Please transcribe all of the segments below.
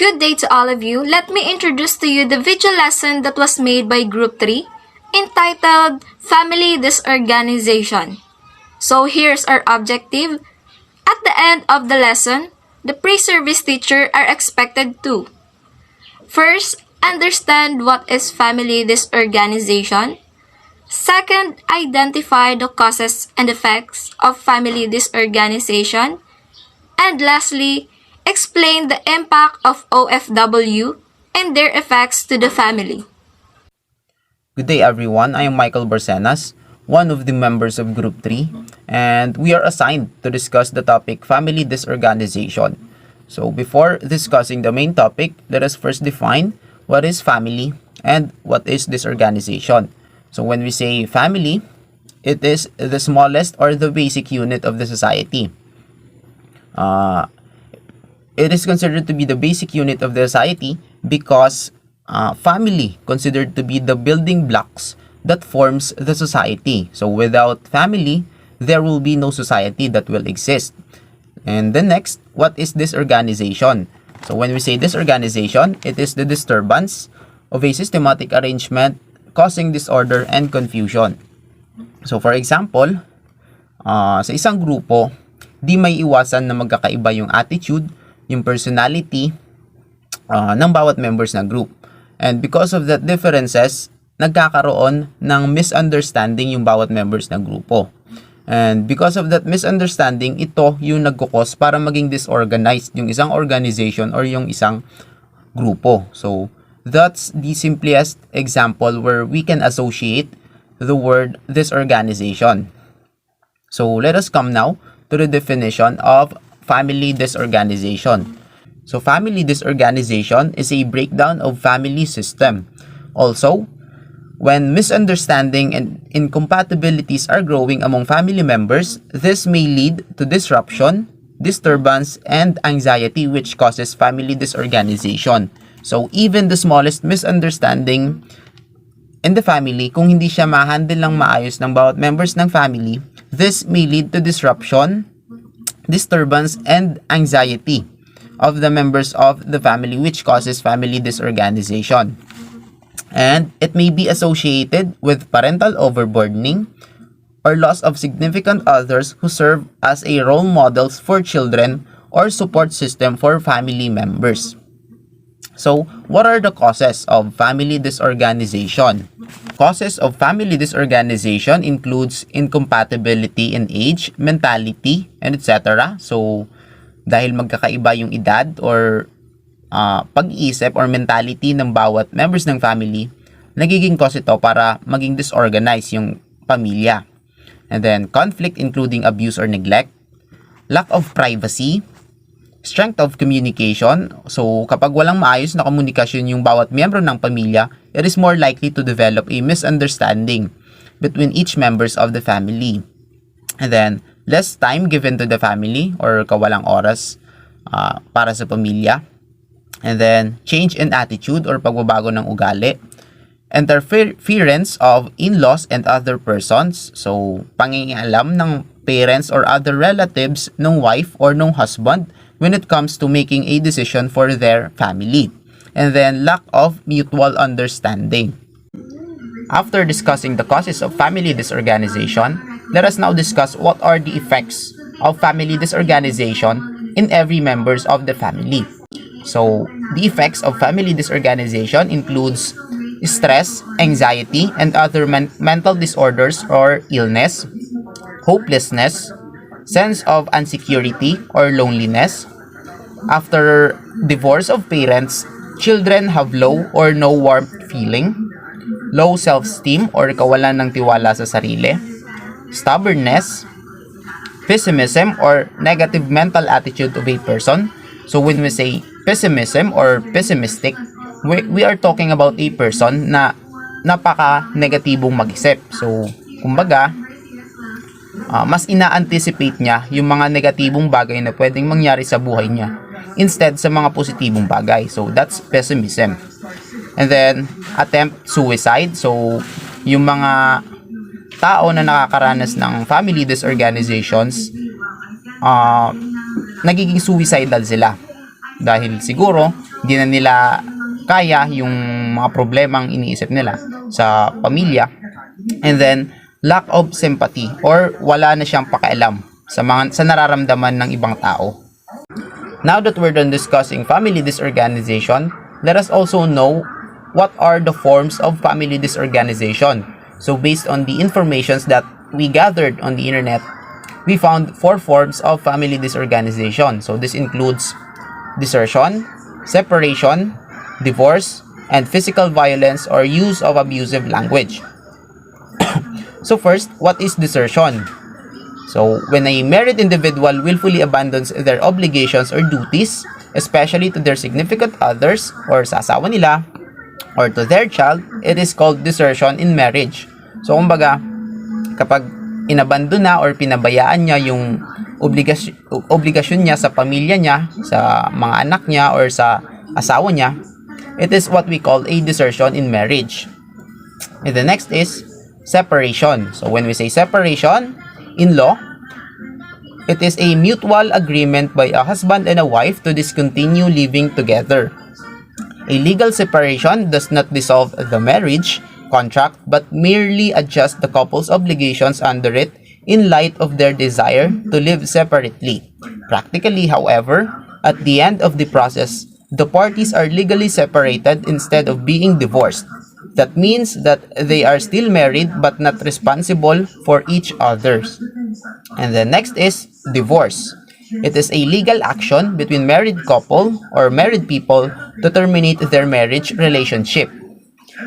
Good day to all of you. Let me introduce to you the video lesson that was made by Group 3 entitled Family Disorganization. So here's our objective. At the end of the lesson, the pre-service teacher are expected to first, understand what is family disorganization. Second, identify the causes and effects of family disorganization. And lastly, explain the impact of OFW and their effects to the family. Good day everyone, I am Michael Barcenas, one of the members of Group 3, and we are assigned to discuss the topic Family Disorganization. So before discussing the main topic, let us first define what is family and what is disorganization. So when we say family, it is the smallest or the basic unit of the society. It is considered to be the basic unit of the society because family considered to be the building blocks that forms the society. So without family, there will be no society that will exist. And then next, what is disorganization? So when we say disorganization, it is the disturbance of a systematic arrangement causing disorder and confusion. So for example, sa isang grupo, di may iwasan na magkakaiba yung attitude, yung personality ng bawat members ng group. And because of that differences, nagkakaroon ng misunderstanding yung bawat members ng grupo. And because of that misunderstanding, ito yung nagkukos para maging disorganized yung isang organization or yung isang grupo. So, that's the simplest example where we can associate the word disorganization. So, let us come now to the definition of family disorganization. So, family disorganization is a breakdown of family system. Also, when misunderstanding and incompatibilities are growing among family members, this may lead to disruption, disturbance, and anxiety which causes family disorganization. So, even the smallest misunderstanding in the family, kung hindi siya ma-handle ng maayos ng bawat members ng family, this may lead to disruption, disturbance, and anxiety of the members of the family which causes family disorganization. And it may be associated with parental overburdening or loss of significant others who serve as a role models for children or support system for family members. So, what are the causes of family disorganization? Causes of family disorganization includes incompatibility in age, mentality, and etc. So, dahil magkakaiba yung edad or pag-iisip or mentality ng bawat members ng family, nagiging cause ito para maging disorganized yung pamilya. And then, conflict including abuse or neglect, lack of privacy, strength of communication. So, kapag walang maayos na komunikasyon yung bawat miyembro ng pamilya, it is more likely to develop a misunderstanding between each members of the family. And then, less time given to the family or kawalang oras para sa pamilya. And then, change in attitude or pagbabago ng ugali. Interference of in-laws and other persons. So, pangingialam ng parents or other relatives ng wife or ng husband when it comes to making a decision for their family. And then, lack of mutual understanding. After discussing the causes of family disorganization, let us now discuss what are the effects of family disorganization in every members of the family. So, the effects of family disorganization includes stress, anxiety, and other mental disorders or illness, hopelessness, sense of insecurity or loneliness. After divorce of parents, children have low or no warmth feeling, low self-esteem or kawalan ng tiwala sa sarili, stubbornness, pessimism or negative mental attitude of a person. So when we say pessimism or pessimistic, we are talking about a person na napaka-negatibong mag-isip. So, kumbaga, mas ina-anticipate niya yung mga negatibong bagay na pwedeng mangyari sa buhay niya instead sa mga positibong bagay. So, that's pessimism. And then, attempt suicide. So, yung mga tao na nakakaranas ng family disorganizations, nagiging suicidal sila. dahil siguro hindi na nila kaya yung mga problemang iniisip nila sa pamilya. And then lack of sympathy, or wala na siyang pakialam sa nararamdaman ng ibang tao. Now that we're done discussing family disorganization, let us also know what are the forms of family disorganization. So based on the informations that we gathered on the internet, we found 4 forms of family disorganization. So this includes desertion, separation, divorce, and physical violence or use of abusive language. So first, what is desertion? So when a married individual willfully abandons their obligations or duties, especially to their significant others or sa asawa nila or to their child, it is called desertion in marriage. So kumbaga, kapag inabandon na or pinabayaan niya yung obligasyon niya sa pamilya niya, sa mga anak niya or sa asawa niya, it is what we call a desertion in marriage. And the next is separation. So when we say separation, in law, it is a mutual agreement by a husband and a wife to discontinue living together. A legal separation does not dissolve the marriage contract but merely adjusts the couple's obligations under it in light of their desire to live separately. Practically, however, at the end of the process, the parties are legally separated instead of being divorced. That means that they are still married but not responsible for each other. And the next is divorce. It is a legal action between married couple or married people to terminate their marriage relationship.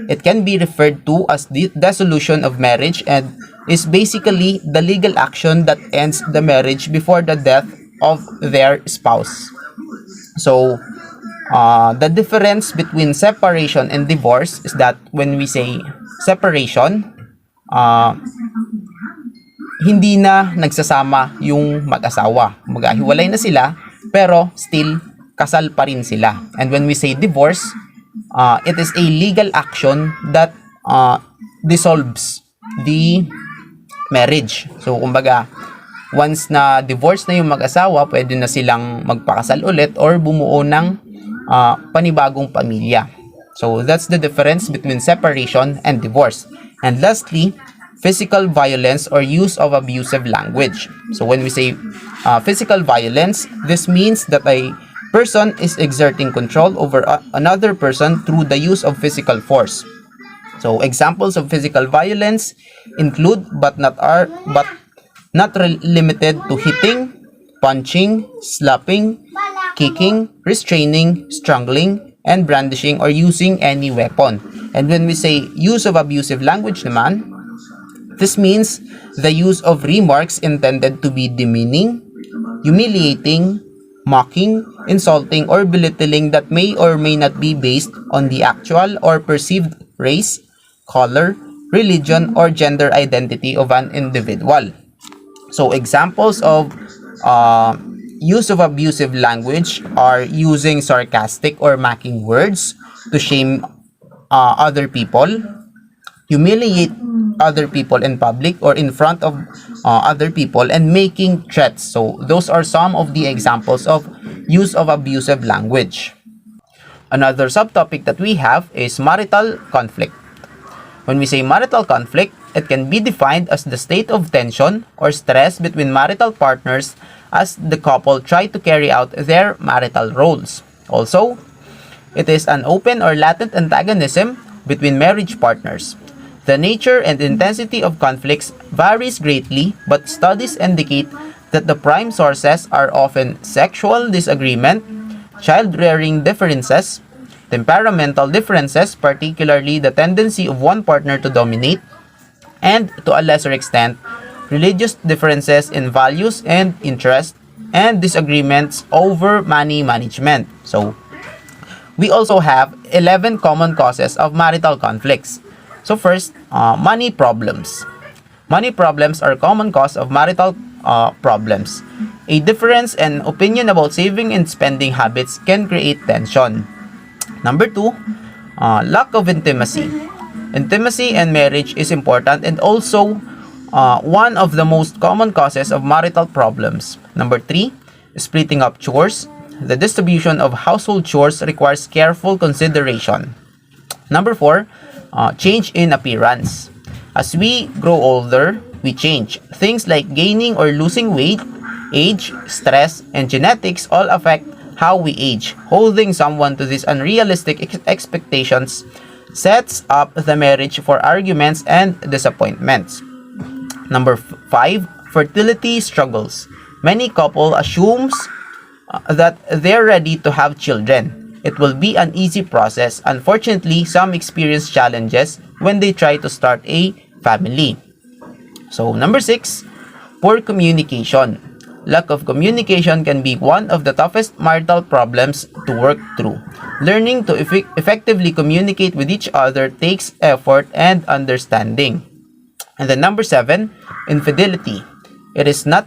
It can be referred to as the dissolution of marriage and is basically the legal action that ends the marriage before the death of their spouse. So, the difference between separation and divorce is that when we say separation, hindi na nagsasama yung mag-asawa. Maghiwalay na sila, pero still kasal pa rin sila. And when we say divorce, it is a legal action that dissolves the marriage. So, kumbaga, once na divorce na yung mag-asawa, pwede na silang magpakasal ulit or bumuo ng panibagong pamilya. So, that's the difference between separation and divorce. And lastly, physical violence or use of abusive language. So, when we say physical violence, this means that a person is exerting control over another person through the use of physical force. So, examples of physical violence include but not limited to hitting, punching, slapping, kicking, restraining, strangling, and brandishing or using any weapon. And when we say use of abusive language naman, this means the use of remarks intended to be demeaning, humiliating, mocking, insulting, or belittling that may or may not be based on the actual or perceived race, color, religion, or gender identity of an individual. So examples of use of abusive language are using sarcastic or mocking words to shame other people, humiliate other people in public or in front of other people, and making threats. So those are some of the examples of use of abusive language. Another subtopic that we have is marital conflict. When we say marital conflict, it can be defined as the state of tension or stress between marital partners as the couple try to carry out their marital roles. Also, it is an open or latent antagonism between marriage partners. The nature and intensity of conflicts varies greatly, but studies indicate that the prime sources are often sexual disagreement, child-rearing differences, temperamental differences, particularly the tendency of one partner to dominate, and to a lesser extent, religious differences in values and interests, and disagreements over money management. So, we also have 11 common causes of marital conflicts. So first, money problems. Money problems are common cause of marital problems. A difference in opinion about saving and spending habits can create tension. Number 2, lack of intimacy. Intimacy in marriage is important and also one of the most common causes of marital problems. Number 3, splitting up chores. the distribution of household chores requires careful consideration. Number 4, change in appearance. As we grow older, we change. Things like gaining or losing weight, age, stress, and genetics all affect how we age. Holding someone to these unrealistic expectations sets up the marriage for arguments and disappointments. Number 5, fertility struggles. Many couple assumes that they're ready to have children. It will be an easy process. Unfortunately, some experience challenges when they try to start a family. So, number 6, poor communication. Lack of communication can be one of the toughest marital problems to work through. Learning to effectively communicate with each other takes effort and understanding. And then number 7, infidelity. It is not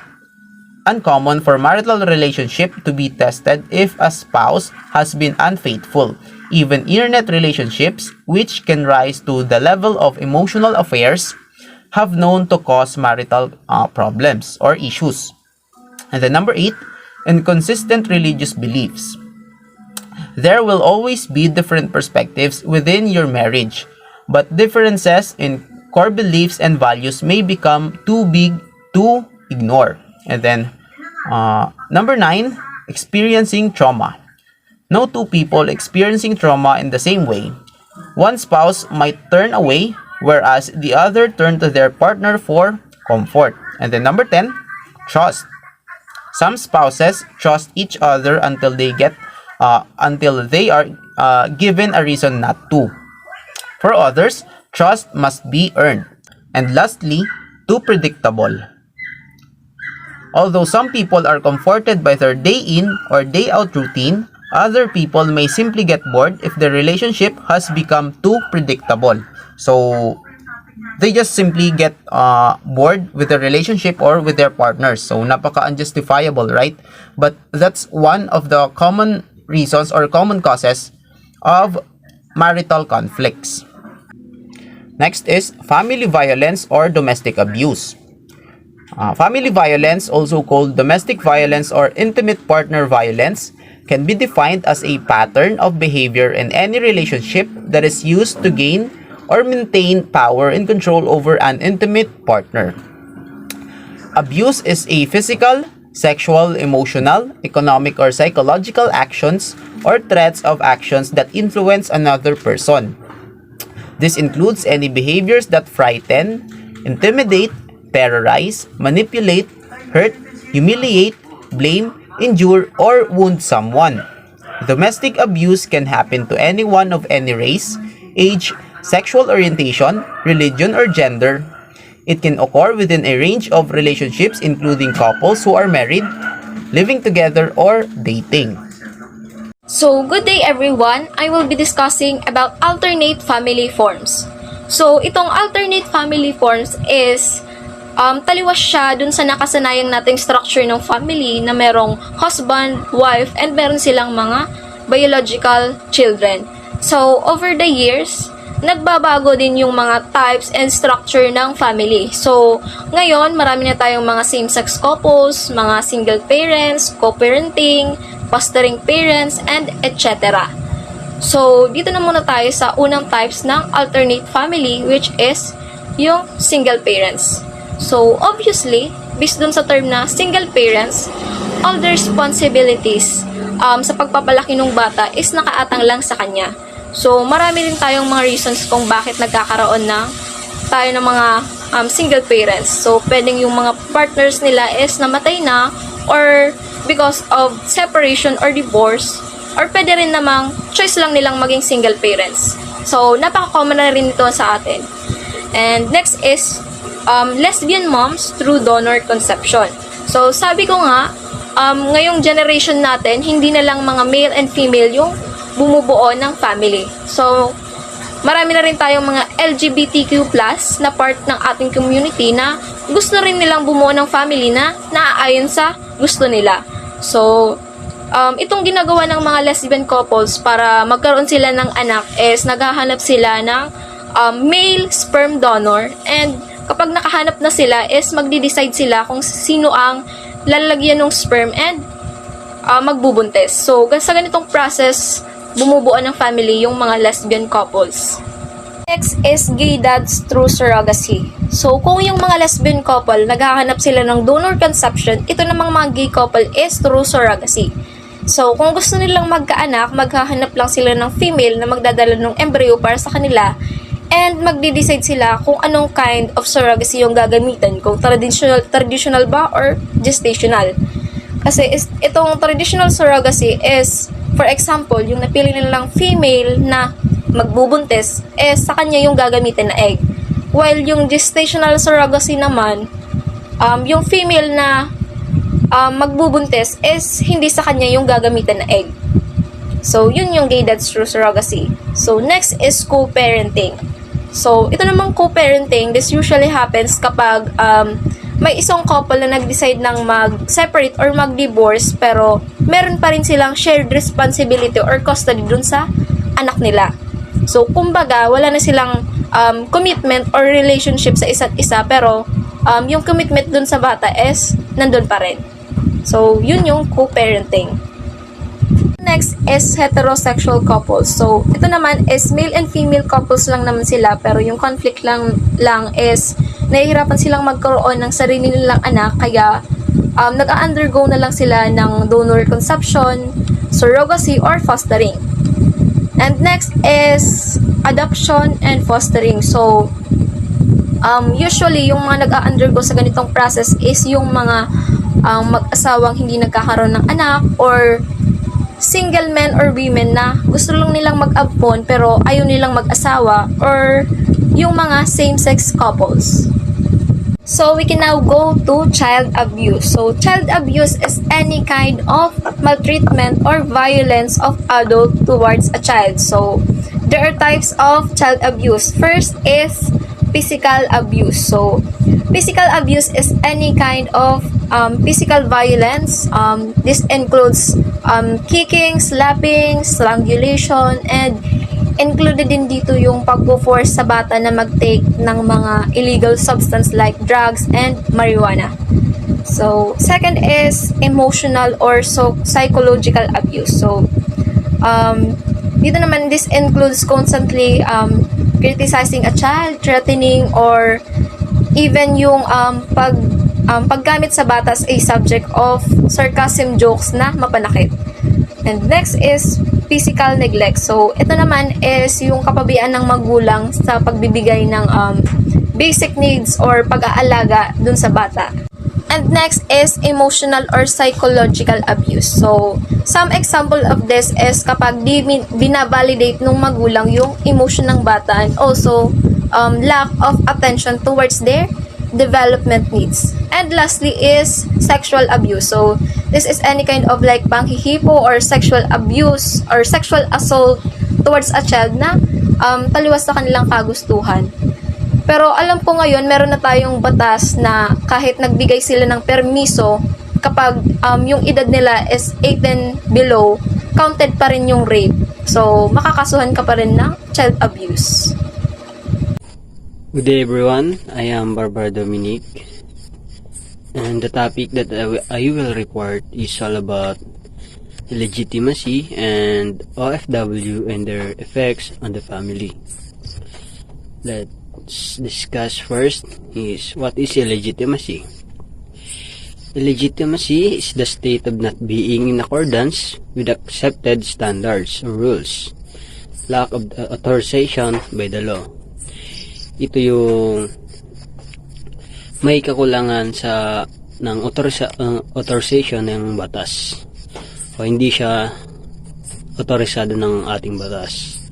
uncommon for marital relationship to be tested if a spouse has been unfaithful. Even internet relationships, which can rise to the level of emotional affairs, have known to cause marital problems or issues. And then number 8, inconsistent religious beliefs. There will always be different perspectives within your marriage, but differences in core beliefs and values may become too big to ignore. And then number 9, experiencing trauma. No two people experiencing trauma in the same way. One spouse might turn away, whereas the other turn to their partner for comfort. And then number 10, trust. Some spouses trust each other until they are given a reason not to. For others, trust must be earned. And lastly, too predictable. Although some people are comforted by their day in or day out routine, other people may simply get bored if the relationship has become too predictable. So, they just simply get bored with the relationship or with their partners. So, napaka-unjustifiable, right? But that's one of the common reasons or common causes of marital conflicts. Next is family violence or domestic abuse. Family violence, also called domestic violence or intimate partner violence, can be defined as a pattern of behavior in any relationship that is used to gain or maintain power and control over an intimate partner. Abuse is a physical, sexual, emotional, economic, or psychological actions or threats of actions that influence another person. This includes any behaviors that frighten, intimidate, terrorize, manipulate, hurt, humiliate, blame, injure, or wound someone. Domestic abuse can happen to anyone of any race, age, sexual orientation, religion, or gender. It can occur within a range of relationships including couples who are married, living together, or dating. So, good day everyone! I will be discussing about alternate family forms. So, itong alternate family forms is taliwas siya dun sa nakasanayang nating structure ng family na merong husband, wife, and meron silang mga biological children. So, over the years, nagbabago din yung mga types and structure ng family. So, ngayon, marami na tayong mga same-sex couples, mga single parents, co-parenting, fostering parents, and etc. So, dito na muna tayo sa unang types ng alternate family, which is yung single parents. So, obviously, based dun sa term na single parents, all the responsibilities sa pagpapalaki ng bata is nakaatang lang sa kanya. So, marami rin tayong mga reasons kung bakit nagkakaroon tayo ng mga single parents. So, pwedeng yung mga partners nila is namatay na or because of separation or divorce, or pwede rin namang choice lang nilang maging single parents. So, napaka-common na rin ito sa atin. And next is lesbian moms through donor conception. So, sabi ko nga, ngayong generation natin, hindi na lang mga male and female yung bumubuo ng family. So, marami na rin tayong mga LGBTQ+ na part ng ating community na gusto rin nilang bumuo ng family na naaayon sa gusto nila. So, itong ginagawa ng mga lesbian couples para magkaroon sila ng anak is naghahanap sila ng male sperm donor, and kapag nakahanap na sila is magdi-decide sila kung sino ang lalagyan ng sperm and magbubuntis. So, sa ganitong process, bumubuo ng family yung mga lesbian couples. Next is gay dads through surrogacy. So, kung yung mga lesbian couple, naghahanap sila ng donor conception, ito namang mga gay couple is through surrogacy. So, kung gusto nilang magkaanak, maghahanap lang sila ng female na magdadala ng embryo para sa kanila, and magde-decide sila kung anong kind of surrogacy yung gagamitan, kung traditional ba or gestational. Kasi itong traditional surrogacy is, for example, yung napili nilang female na magbubuntis, sa kanya yung gagamitin na egg. While yung gestational surrogacy naman, yung female na magbubuntis is hindi sa kanya yung gagamitin na egg. So, yun yung gay dads through surrogacy. So, next is co-parenting. So, ito namang co-parenting, this usually happens kapag may isang couple na nag-decide ng mag-separate or mag-divorce, pero meron pa rin silang shared responsibility or custody dun sa anak nila. So, kumbaga, wala na silang commitment or relationship sa isa't isa, pero yung commitment dun sa bata is nandun pa rin. So, yun yung co-parenting. Next is heterosexual couples. So, ito naman is male and female couples lang naman sila, pero yung conflict lang is nahihirapan silang magkaroon ng sarili nilang anak, kaya nag-undergo na lang sila ng donor conception, surrogacy, or fostering. And next is adoption and fostering. So, usually, yung mga nag-undergo sa ganitong process is yung mga mag-asawang hindi nagkakaroon ng anak, or single men or women na gusto lang nilang mag-ampon pero ayaw nilang mag-asawa, or yung mga same-sex couples. So, we can now go to child abuse. So, child abuse is any kind of maltreatment or violence of adult towards a child. So, there are types of child abuse. First is physical abuse. So, physical abuse is any kind of physical violence. This includes kicking, slapping, strangulation, and included din dito yung pagpo-force sa bata na mag-take ng mga illegal substance like drugs and marijuana. So, second is emotional or psychological abuse. So, dito naman, this includes constantly criticizing a child, threatening, or even yung paggamit sa bata as a subject of sarcasm jokes na mapanakit. And next is physical neglect. So, ito naman is yung kapabayaan ng magulang sa pagbibigay ng basic needs or pag-aalaga dun sa bata. And next is emotional or psychological abuse. So, some example of this is kapag binabalidate ng magulang yung emotion ng bata, and also lack of attention towards their development needs. And lastly is sexual abuse. So, this is any kind of like panghihipo or sexual abuse or sexual assault towards a child na taliwas sa kanilang kagustuhan. Pero alam ko ngayon, meron na tayong batas na kahit nagbigay sila ng permiso, kapag yung edad nila is 18 below, counted pa rin yung rape. So, makakasuhan ka pa rin ng child abuse. Good day everyone, I am Barbara Dominic, and the topic that I will report is all about illegitimacy and OFW and their effects on the family. Let's discuss first is what is illegitimacy. Illegitimacy is the state of not being in accordance with accepted standards or rules, lack of authorization by the law. Ito yung may kakulangan sa ng authorization ng batas, o hindi siya autorisado ng ating batas.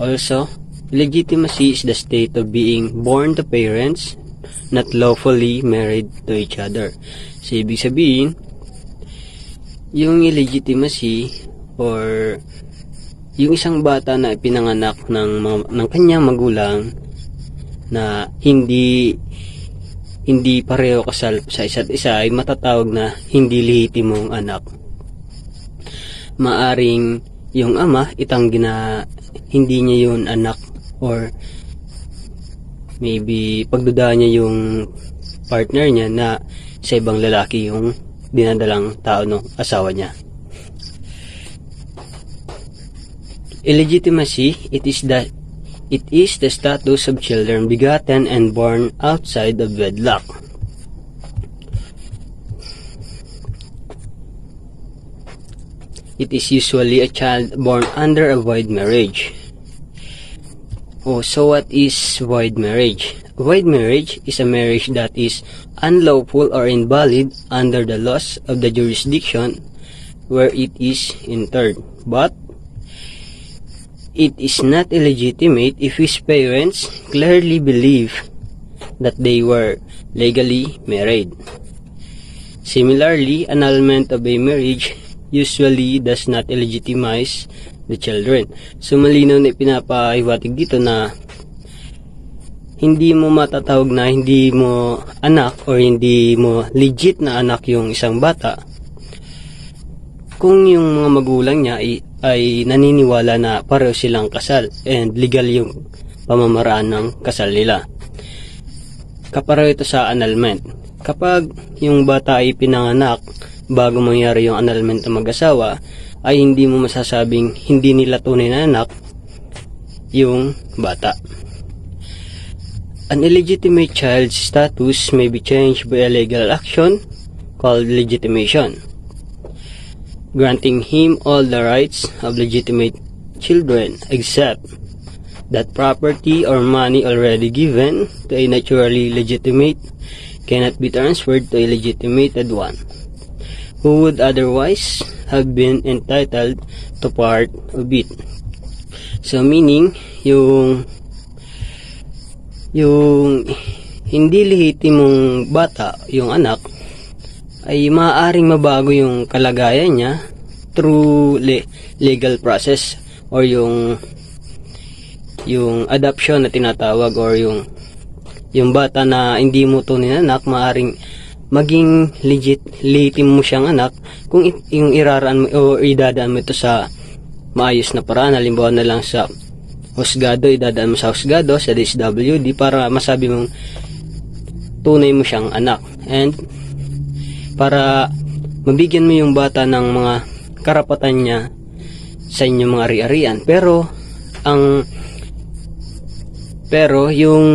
Also, illegitimacy is the state of being born to parents not lawfully married to each other. So, ibig sabihin, yung illegitimacy or yung isang bata na ipinanganak ng kanyang magulang na hindi pareho kasal sa isa't isa ay matatawag na hindi lehitimong anak. Maaring yung ama itanggi na hindi niya yun anak, or maybe pagduda niya yung partner niya na sa ibang lalaki yung dinadalang tao ng asawa niya. Illegitimacy, it is the status of children begotten and born outside of wedlock. It is usually a child born under a void marriage. Oh, so what is void marriage? Void marriage is a marriage that is unlawful or invalid under the laws of the jurisdiction where it is entered. But it is not illegitimate if his parents clearly believe that they were legally married. Similarly, annulment of a marriage usually does not illegitimize the children. So malinaw na ipinapahiwatig dito na hindi mo matatawag na hindi mo anak or hindi mo legit na anak yung isang bata kung yung mga magulang niya ay naniniwala na pareho silang kasal and legal yung pamamaraan ng kasal nila. Kapareho ito sa annulment. Kapag yung bata ay pinanganak bago mangyari yung annulment ng mag-asawa, ay hindi mo masasabing hindi nila tunay na anak yung bata. An illegitimate child's status may be changed by a legal action called legitimation, granting him all the rights of legitimate children except that property or money already given to a naturally legitimate cannot be transferred to a legitimated one who would otherwise have been entitled to part of it. So meaning, yung hindi lehitimong bata, yung anak, ay maaaring mabago yung kalagayan niya through legal process or yung adoption na tinatawag, or yung bata na hindi mo tunay na anak, maaaring maging legitim mo siyang anak kung yung iraraan mo o idadaan mo ito sa maayos na paraan. Halimbawa na lang sa husgado, idadaan mo sa husgado, sa DSWD, para masabi mong tunay mo siyang anak, and para mabigyan mo yung bata ng mga karapatan niya sa inyong mga ari-arian. Pero yung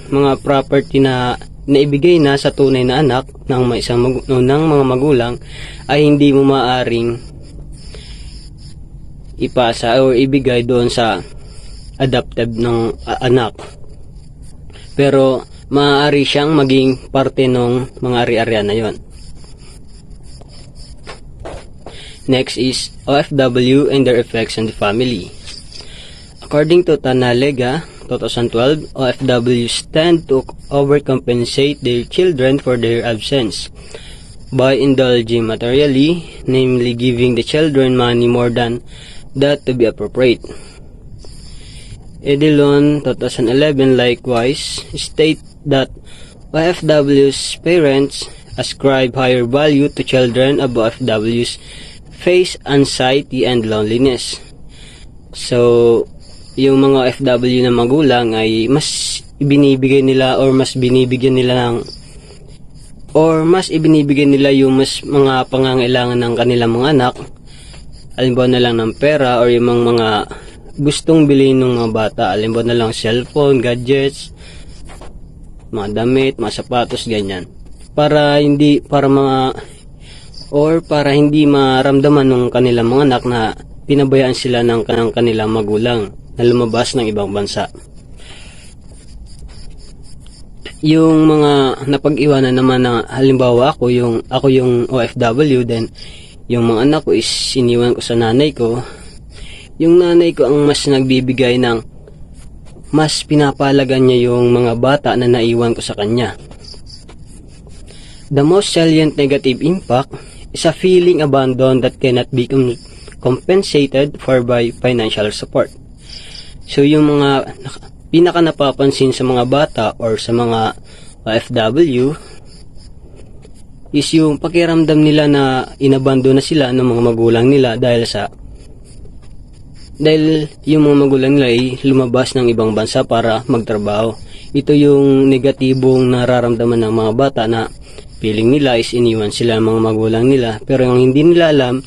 mga property na naibigay na sa tunay na anak ng mga magulang ay hindi mo maaring ipasa o ibigay doon sa adopted ng anak. Pero maaari siyang maging parte ng mga ari-arian na yon. Next is OFW and their effects on the family. According to Tanalega 2012, OFWs tend to overcompensate their children for their absence by indulging materially, namely giving the children money more than that to be appropriate. Edelon 2011 likewise state that OFWs' parents ascribe higher value to children above OFWs face anxiety and loneliness. So, yung mga OFW na magulang ay mas ibinibigay nila or mas binibigyan nila yung mas mga pangangailangan ng kanilang mga anak. Halimbawa na lang ng pera or yung mga gustong bilhin ng mga bata. Halimbawa na lang cellphone, gadgets, mga damit, mga sapatos, ganyan. Para hindi maramdaman ng kanilang mga anak na pinabayaan sila ng kanilang magulang na lumabas ng ibang bansa. Yung mga napag-iwanan naman na halimbawa ako yung OFW, then yung mga anak ko is iniwan ko sa nanay ko. Yung nanay ko ang mas nagbibigay ng mas pinapalagan niya yung mga bata na naiwan ko sa kanya. The most salient negative impact is a feeling abandoned that cannot be compensated for by financial support. So yung mga pinaka napapansin sa mga bata or sa mga OFW is yung pakiramdam nila na inabando na sila ng mga magulang nila dahil yung mga magulang nila ay lumabas ng ibang bansa para magtrabaho. Ito yung negatibong nararamdaman ng mga bata na feeling nila is iniwan sila ng mga magulang nila, pero yung hindi nila alam,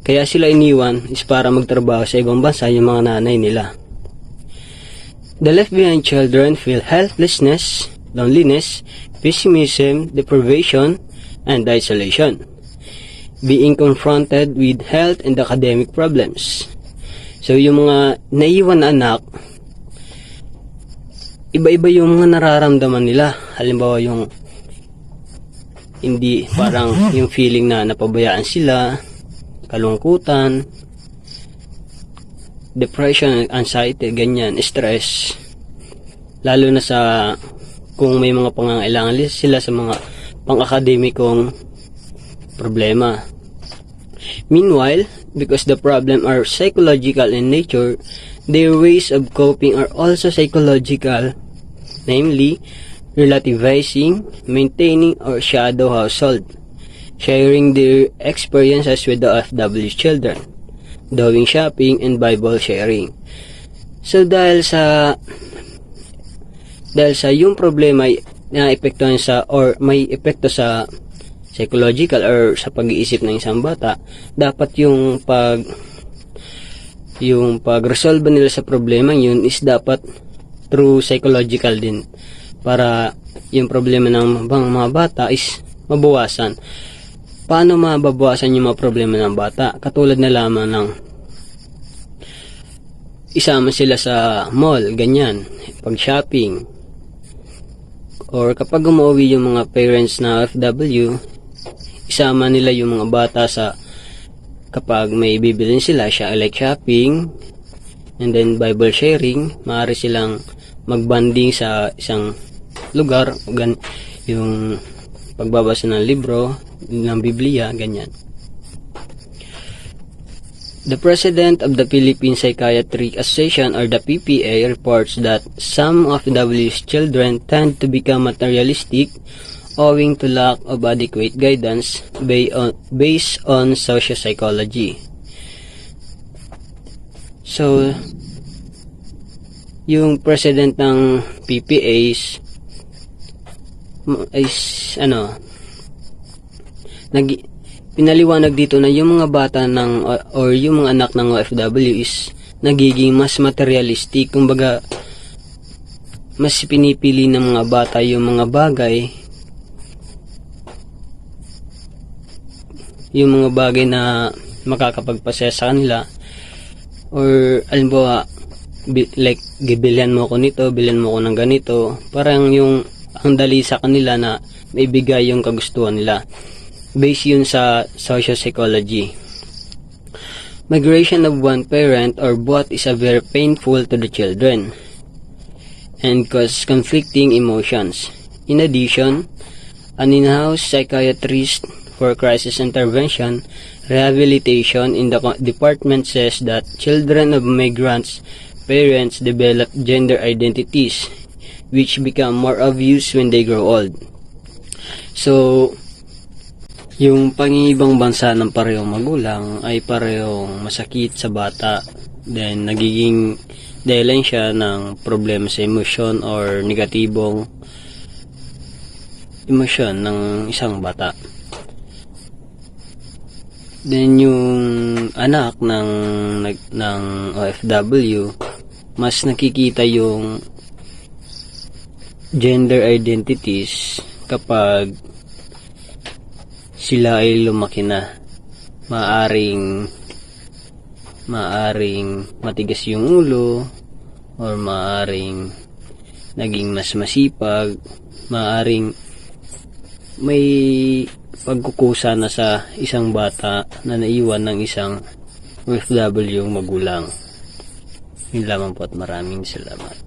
kaya sila iniwan is para magtrabaho sa ibang bansa yung mga nanay nila. The left behind children feel helplessness, loneliness, pessimism, deprivation, and isolation, being confronted with health and academic problems. So yung mga naiwan na anak, iba-iba yung mga nararamdaman nila. Halimbawa yung hindi, parang yung feeling na napabayaan sila, kalungkutan, depression, anxiety, ganyan, stress. Lalo na sa kung may mga pangangailangan sila sa mga pang-akademikong problema. Meanwhile, because the problem are psychological in nature, their ways of coping are also psychological, namely, relativizing, maintaining, or shadow household, sharing their experiences with the OFW children, doing shopping, and Bible sharing. So dahil sa yung problema na epektuhan sa or may epekto sa psychological or sa pag-iisip ng isang bata, dapat yung pag-resolve nila sa problema yun is dapat through psychological din, para yung problema ng mga bata is mabawasan. Paano mababawasan yung mga problema ng bata? Katulad na lamang ng isama sila sa mall, ganyan, pag-shopping. Or kapag umuwi yung mga parents na OFW, isama nila yung mga bata sa kapag may bibilin sila, like shopping, and then Bible sharing, maaari silang magbanding sa isang lugar, yung pagbabasa ng libro, ng Biblia, ganyan. The President of the Philippine Psychiatry Association, or the PPA, reports that some of W's children tend to become materialistic owing to lack of adequate guidance based on sociopsychology. So, yung President ng PPA is pinaliwanag dito na yung mga bata or yung mga anak ng OFW is nagiging mas materialistic. Kumbaga, mas pinipili ng mga bata yung mga bagay, na makakapagpasaya sa kanila, or alimbawa like gibilhan mo ko nito, bilhan mo ko ng ganito, parang yung ang dali sa kanila na maibigay yung kagustuhan nila. Based yun sa sociopsychology. Migration of one parent or both is a very painful to the children and cause conflicting emotions. In addition, an in-house psychiatrist for crisis intervention rehabilitation in the department says that children of migrants' parents develop gender identities which become more obvious when they grow old. So, yung pangingibang bansa ng parehong magulang ay parehong masakit sa bata, then nagiging dahilan siya ng problema sa emosyon or negatibong emosyon ng isang bata. Then yung anak ng OFW, mas nakikita yung gender identities kapag sila ay lumaki na. Maaring matigas yung ulo, or maaring naging mas masipag, maaring may pagkukusa na sa isang bata na naiwan ng isang OFW magulang. Yun lamang po at maraming salamat.